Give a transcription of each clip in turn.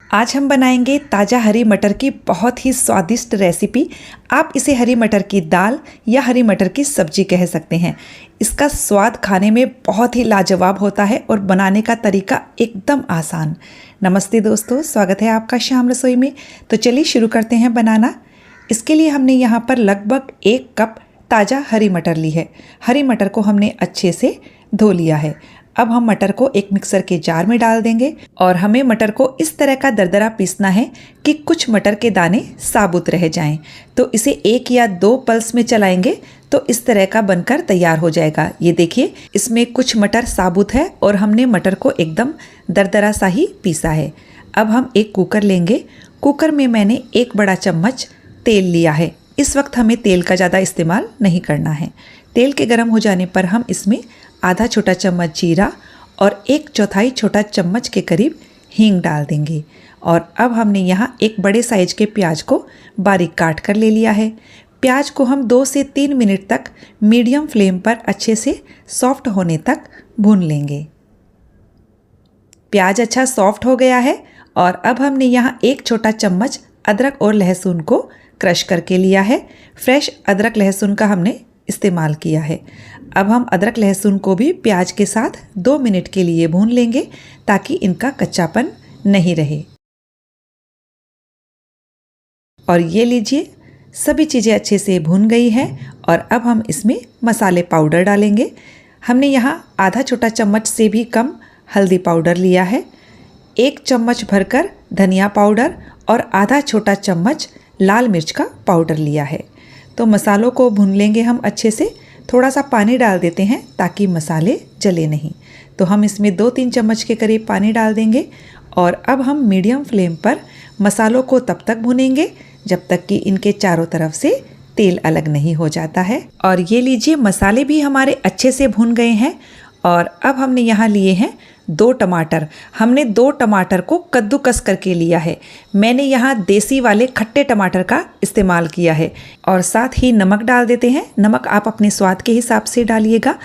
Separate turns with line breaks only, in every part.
आज हम बनाएंगे ताज़ा हरी मटर की बहुत ही स्वादिष्ट रेसिपी। आप इसे हरी मटर की दाल या हरी मटर की सब्जी कह सकते हैं। इसका स्वाद खाने में बहुत ही लाजवाब होता है और बनाने का तरीका एकदम आसान। नमस्ते दोस्तों, स्वागत है आपका शाम रसोई में। तो चलिए शुरू करते हैं बनाना। इसके लिए हमने यहाँ पर लगभग 1 कप ताज़ा हरी मटर ली है। हरी मटर को हमने अच्छे से धो लिया है। अब हम मटर को एक मिक्सर के जार में डाल देंगे और हमें मटर को इस तरह का दरदरा पीसना है कि कुछ मटर के दाने साबुत रह जाएं। तो इसे 1 या 2 पल्स में चलाएंगे तो इस तरह का बनकर तैयार हो जाएगा। ये देखिए, इसमें कुछ मटर साबुत है और हमने मटर को एकदम दरदरा सा ही पीसा है। अब हम एक कुकर लेंगे। कुकर में मैंने 1 बड़ा चम्मच तेल लिया है। इस वक्त हमें तेल का ज़्यादा इस्तेमाल नहीं करना है। तेल के गर्म हो जाने पर हम इसमें आधा छोटा चम्मच जीरा और 1/4 छोटा चम्मच के करीब हींग डाल देंगे। और अब हमने यहाँ एक बड़े साइज के प्याज को बारीक काट कर ले लिया है। प्याज को हम 2 से 3 मिनट तक मीडियम फ्लेम पर अच्छे से सॉफ्ट होने तक भून लेंगे। प्याज अच्छा सॉफ्ट हो गया है और अब हमने यहाँ 1 छोटा चम्मच अदरक और लहसुन को क्रश करके लिया है। फ्रेश अदरक लहसुन का हमने इस्तेमाल किया है। अब हम अदरक लहसुन को भी प्याज के साथ 2 मिनट के लिए भून लेंगे ताकि इनका कच्चापन नहीं रहे। और ये लीजिए, सभी चीज़ें अच्छे से भून गई हैं और अब हम इसमें मसाले पाउडर डालेंगे। हमने यहाँ आधा छोटा चम्मच से भी कम हल्दी पाउडर लिया है, 1 चम्मच भरकर धनिया पाउडर और आधा छोटा चम्मच लाल मिर्च का पाउडर लिया है। तो मसालों को भून लेंगे हम अच्छे से। थोड़ा सा पानी डाल देते हैं ताकि मसाले जले नहीं। तो हम इसमें 2-3 चम्मच के करीब पानी डाल देंगे और अब हम मीडियम फ्लेम पर मसालों को तब तक भूनेंगे जब तक कि इनके चारों तरफ से तेल अलग नहीं हो जाता है। और ये लीजिए, मसाले भी हमारे अच्छे से भून गए हैं। और अब हमने यहाँ लिए हैं 2 टमाटर। हमने 2 टमाटर को कद्दूकस करके लिया है। मैंने यहाँ देसी वाले खट्टे टमाटर का इस्तेमाल किया है। और साथ ही नमक डाल देते हैं। नमक आप अपने स्वाद के हिसाब से डालिएगा।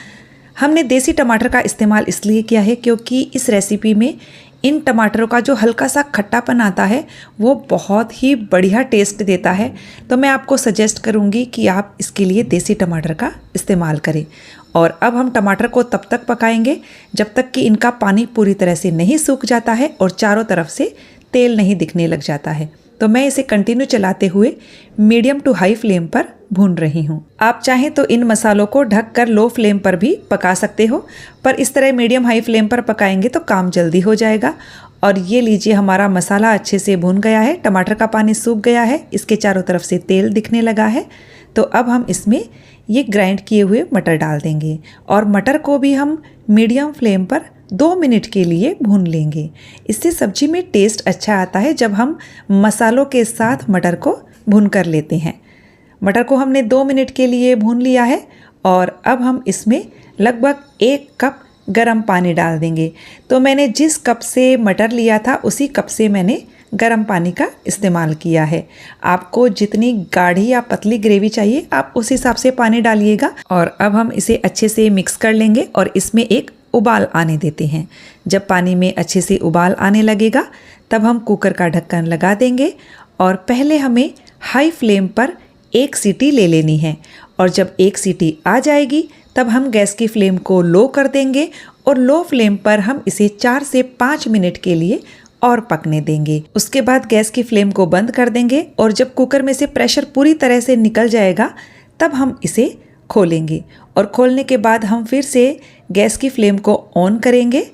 हमने देसी टमाटर का इस्तेमाल इसलिए किया है क्योंकि इस रेसिपी में इन टमाटरों का जो हल्का सा खट्टापन आता है वो बहुत ही बढ़िया टेस्ट देता है। तो मैं आपको सजेस्ट करूँगी कि आप इसके लिए देसी टमाटर का इस्तेमाल करें। और अब हम टमाटर को तब तक पकाएंगे जब तक कि इनका पानी पूरी तरह से नहीं सूख जाता है और चारों तरफ से तेल नहीं दिखने लग जाता है। तो मैं इसे कंटिन्यू चलाते हुए मीडियम टू हाई फ्लेम पर भून रही हूँ। आप चाहें तो इन मसालों को ढककर लो फ्लेम पर भी पका सकते हो, पर इस तरह मीडियम हाई फ्लेम पर पकाएंगे तो काम जल्दी हो जाएगा। और ये लीजिए, हमारा मसाला अच्छे से भून गया है, टमाटर का पानी सूख गया है, इसके चारों तरफ से तेल दिखने लगा है। तो अब हम इसमें ये ग्राइंड किए हुए मटर डाल देंगे और मटर को भी हम मीडियम फ्लेम पर 2 मिनट के लिए भून लेंगे। इससे सब्जी में टेस्ट अच्छा आता है जब हम मसालों के साथ मटर को भून कर लेते हैं। मटर को हमने 2 मिनट के लिए भून लिया है और अब हम इसमें लगभग 1 कप गरम पानी डाल देंगे। तो मैंने जिस कप से मटर लिया था उसी कप से मैंने गरम पानी का इस्तेमाल किया है। आपको जितनी गाढ़ी या पतली ग्रेवी चाहिए आप उस हिसाब से पानी डालिएगा। और अब हम इसे अच्छे से मिक्स कर लेंगे और इसमें एक उबाल आने देते हैं। जब पानी में अच्छे से उबाल आने लगेगा तब हम कुकर का ढक्कन लगा देंगे और पहले हमें हाई फ्लेम पर 1 सीटी ले लेनी है। और जब 1 सीटी आ जाएगी तब हम गैस की फ्लेम को लो कर देंगे और लो फ्लेम पर हम इसे 4 से 5 मिनट के लिए और पकने देंगे। उसके बाद गैस की फ्लेम को बंद कर देंगे और जब कुकर में से प्रेशर पूरी तरह से निकल जाएगा तब हम इसे खोलेंगे। और खोलने के बाद हम फिर से गैस की फ्लेम को ऑन करेंगे।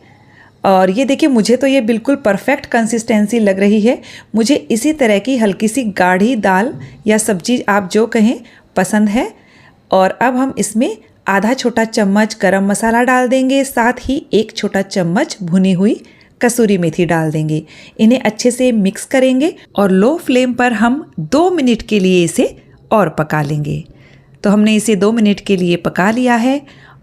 और ये देखिए, मुझे तो ये बिल्कुल परफेक्ट कंसिस्टेंसी लग रही है। मुझे इसी तरह की हल्की सी गाढ़ी दाल या सब्जी आप जो कहें पसंद है। और अब हम इसमें आधा छोटा चम्मच गरम मसाला डाल देंगे, साथ ही 1 छोटा चम्मच भुनी हुई कसूरी मेथी डाल देंगे। इन्हें अच्छे से मिक्स करेंगे और लो फ्लेम पर हम 2 मिनट के लिए इसे और पका लेंगे। तो हमने इसे 2 मिनट के लिए पका लिया है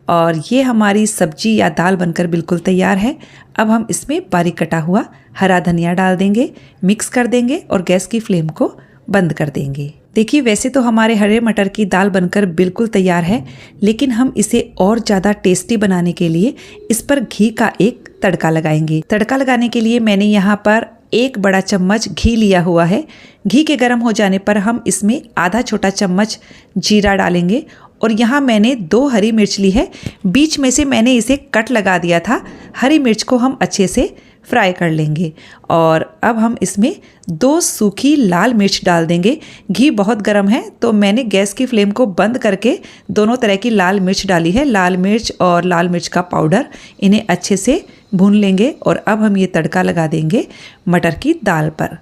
और ये हमारी सब्जी या दाल बनकर बिल्कुल तैयार है। अब हम इसमें बारीक कटा हुआ हरा धनिया डाल देंगे, मिक्स कर देंगे और गैस की फ्लेम को बंद कर देंगे। देखिए, वैसे तो हमारे हरे मटर की दाल बनकर बिल्कुल तैयार है, लेकिन हम इसे और ज़्यादा टेस्टी बनाने के लिए इस पर घी का एक तड़का लगाएंगे। तड़का लगाने के लिए मैंने यहाँ पर 1 बड़ा चम्मच घी लिया हुआ है। घी के गर्म हो जाने पर हम इसमें आधा छोटा चम्मच जीरा डालेंगे और यहाँ मैंने 2 हरी मिर्च ली है। बीच में से मैंने इसे कट लगा दिया था। हरी मिर्च को हम अच्छे से फ्राई कर लेंगे और अब हम इसमें 2 सूखी लाल मिर्च डाल देंगे। घी बहुत गर्म है तो मैंने गैस की फ्लेम को बंद करके दोनों तरह की लाल मिर्च डाली है। लाल मिर्च और लाल मिर्च का पाउडर, इन्हें अच्छे से भून लेंगे और अब हम ये तड़का लगा देंगे मटर की दाल पर।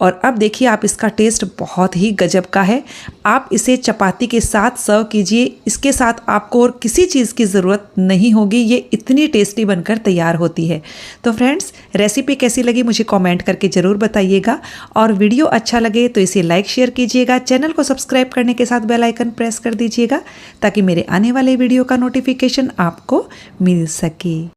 और अब देखिए आप, इसका टेस्ट बहुत ही गजब का है। आप इसे चपाती के साथ सर्व कीजिए। इसके साथ आपको और किसी चीज़ की ज़रूरत नहीं होगी, ये इतनी टेस्टी बनकर तैयार होती है। तो फ्रेंड्स, रेसिपी कैसी लगी मुझे कमेंट करके ज़रूर बताइएगा और वीडियो अच्छा लगे तो इसे लाइक शेयर कीजिएगा। चैनल को सब्सक्राइब करने के साथ बेल आइकन प्रेस कर दीजिएगा ताकि मेरे आने वाले वीडियो का नोटिफिकेशन आपको मिल सके।